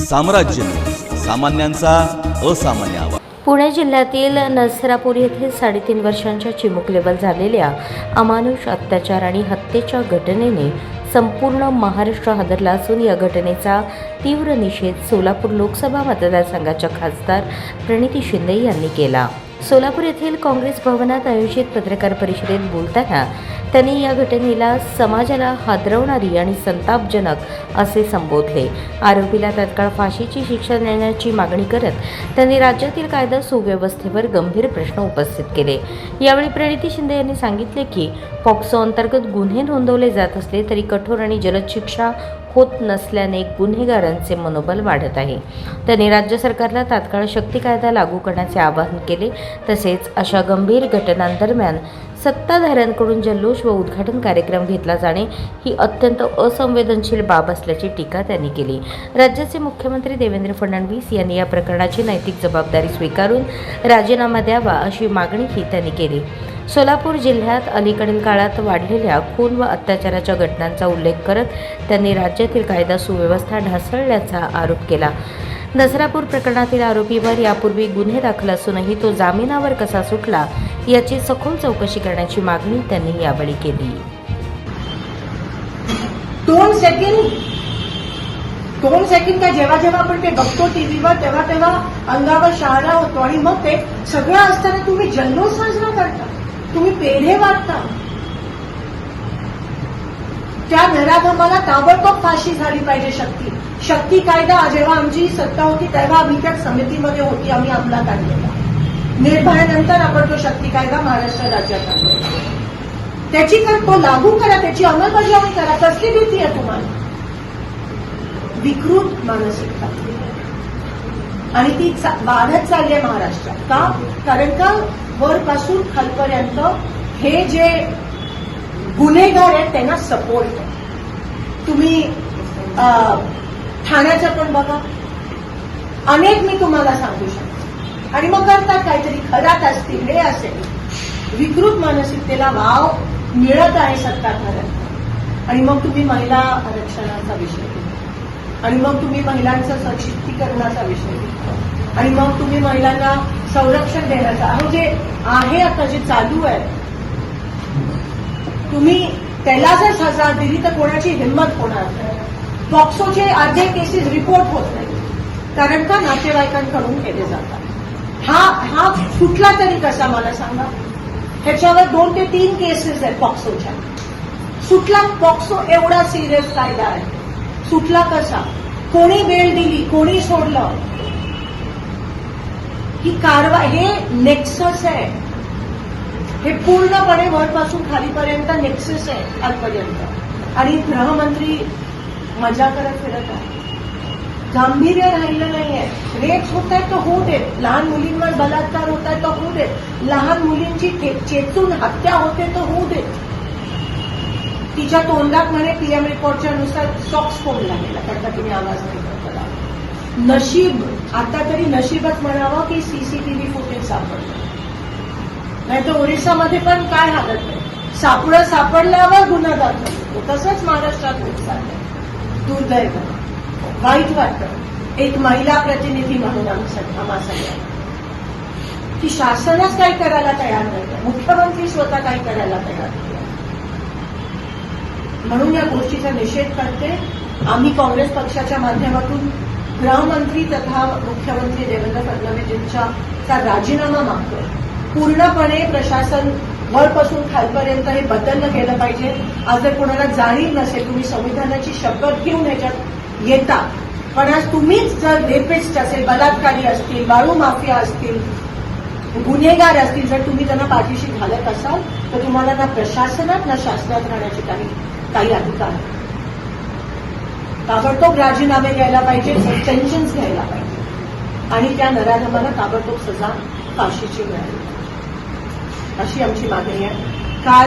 साम्राज्य, सामान्यांचा असामान्य आवाज. पुणे जिल्ह्यातील नसरापूर येथे 3.5 वर्षांच्या चिमुकलेवर झालेल्या अमानुष अत्याचार आणि हत्येच्या घटनेने संपूर्ण महाराष्ट्र हादरला असून या घटनेचा तीव्र निषेध सोलापूर लोकसभा मतदारसंघाच्या खासदार प्रणिती शिंदे यांनी केला. सोलापूर येथील काँग्रेस भवनात आयोजित पत्रकार परिषदेत बोलताना त्यांनी या घटनेला समाजाला हादरवणारी आणि संतापजनक असे संबोधले. आरोपीला तात्काळ फाशीची शिक्षा देण्याची मागणी करत त्यांनी राज्यातील कायदा सुव्यवस्थेवर गंभीर प्रश्न उपस्थित केले. यावेळी प्रणिती शिंदे यांनी सांगितले की पॉक्सो अंतर्गत गुन्हे नोंदवले जात असले तरी कठोर आणि जलद शिक्षा होत नसल्याने गुन्हेगारांचे मनोबल वाढत आहे. त्यांनी राज्य सरकारला तात्काळ शक्ती कायदा लागू करण्याचे आवाहन केले. तसेच अशा गंभीर घटनांदरम्यान सत्ताधाऱ्यांकडून जल्लोष व उद्घाटन कार्यक्रम घेतला जाणे ही अत्यंत असंवेदनशील बाब असल्याची टीका त्यांनी केली. राज्याचे मुख्यमंत्री देवेंद्र फडणवीस यांनी या प्रकरणाची नैतिक जबाबदारी स्वीकारून राजीनामा द्यावा अशी मागणीही त्यांनी केली. सोलापूर जिल्ह्यात अलीकडील काळात वाढलेल्या खून व अत्याचाराच्या घटनांचा उल्लेख करत त्यांनी राज्यातील कायदा सुव्यवस्था ढासळल्याचा आरोप केला. नसरापूर प्रकरणातील आरोपीवर यापूर्वी गुन्हे दाखल असूनही तो जामिनावर कसा सुटला याची सखोल चौकशी करण्याची मागणी त्यांनी यावेळी केली. 2 सेकंड का जेव्हा आपण ते बघतो टीव्हीवर तेव्हा अंगावर शहारा होतो आणि मग ते सगळं असताना तुम्ही जल्लोष साजरा करता, तुम्ही पेढे वाटता. त्या नराधमाला ताबडतोब फाशी झाली पाहिजे. शक्ती कायदा जेव्हा आमची सत्ता होती तेव्हा आम्ही त्या समितीमध्ये होती, आम्ही अंमलात आणलेला. निर्भयानंतर आपण तो शक्ती कायदा महाराष्ट्र राज्यात आणला. त्याची तो लागू करा, त्याची अंमलबजावणी करा. कसली भीती आहे तुम्हाला? विकृत मानसिकता आणि ती वाढत चालली आहे महाराष्ट्रात. का? कारण का वरपासून खालपर्यंत हे जे गुन्हेगार आहेत त्यांना सपोर्ट आहे. तुम्ही ठाण्याचं पण बघा, अनेक मी तुम्हाला सांगू शकतो. आणि मग करतात काहीतरी, खरात असतील, हे असेल. विकृत मानसिकतेला वाव मिळत आहे सत्ताधाऱ्यांना. आणि मग तुम्ही महिला आरक्षणाचा विषय घेता, आणि मग तुम्ही महिलांचं सशक्तीकरणाचा विषय घेता, आणि मग तुम्ही महिलांना संरक्षण देण्याचा जे आहे आता जे चालू आहे, तुम्ही त्याला जर सजा दिली तर कोणाची हिंमत होणार नाही. पॉक्सोचे अर्धे केसेस रिपोर्ट होत नाही कारण का नातेवाईकांकडून केले जातात. हा सुटला तरी कसा मला सांगा? ह्याच्यावर 2 ते 3 केसेस आहेत पॉक्सोच्या. सुटला पॉक्सो एवढा सिरियस कायदा आहे, सुटला कसा? कोणी बेल दिली, कोणी सोडलं? ही कारवाई, हे नेक्सस आहे. हे पूर्णपणे वरपासून खालीपर्यंत नेक्सस आहे आजपर्यंत. आणि गृहमंत्री मजा करत फिरत आहे. गांभीर्य राहिलं नाहीये. रेप्स होत आहेत तर होऊ देत, लहान मुलींवर बलात्कार होत आहेत तर होऊ देत, लहान मुलींची चेचून हत्या होते तर होऊ देत. तिच्या तोंडात म्हणे पीएम रिपोर्टच्या नुसार सॉक्स फोडला गेला कारण का तुम्ही आवाज नाही करता. नशीब, आता तरी नशीबच म्हणावं की सीसीटीव्ही फुटेज सापडलं, नाही तर ओरिसामध्ये पण काय हालत नाही. सापडल्यावर गुन्हा दाखल होतो. तसंच महाराष्ट्रात होत चाललंय. दुर्दैव, वाईट वाटतं एक महिला प्रतिनिधी म्हणून आम्हा सगळ्यांना की शासनच काही करायला तयार नाही, मुख्यमंत्री स्वतः काही करायला तयार नाही. म्हणून या गोष्टीचा निषेध करते. आम्ही काँग्रेस पक्षाच्या माध्यमातून गृहमंत्री तथा मुख्यमंत्री देवेंद्र फडणवीस राजीनामा मागतो. पूर्णपणे प्रशासन वरपासून खालपर्यंत हे बदललं गेलं पाहिजे. आज जर कोणाला जाणीव नसेल, तुम्ही संविधानाची शपथ घेऊन ह्याच्यात येता, पण आज तुम्हीच जर रेपिस्ट असेल, बलात्कारी असतील, बाळू माफिया असतील, गुन्हेगार असतील, जर तुम्ही त्यांना पाठीशी घालत असाल तर तुम्हाला ना प्रशासनात ना शासनात राहण्याचे काही अधिकार नाही. ताबडतोब राजीनामे घ्यायला पाहिजे, सस्पेन्शन्स घ्यायला पाहिजे आणि त्या नराधमाला ताबडतोब सजा फाशीची मिळाली अशी आमची मागणी आहे.